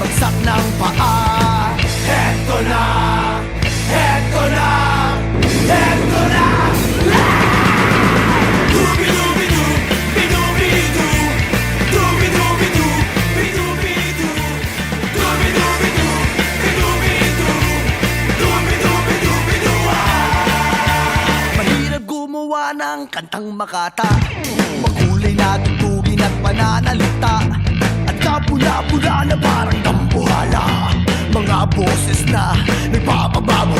bagsak ng paa. Heto na, heto na, heto na. Dubi-dubi-du, bidubi-du, dubi-dubi-du, bidubi-du, dubi-dubi-du, bidubi-du, dubi-dubi-du-bidu. Mahirap gumawa ng kantang makata, makulay na tugtugin at pananalita, at kapula-pula na parang dambuhala, mga boses na nagpapabago.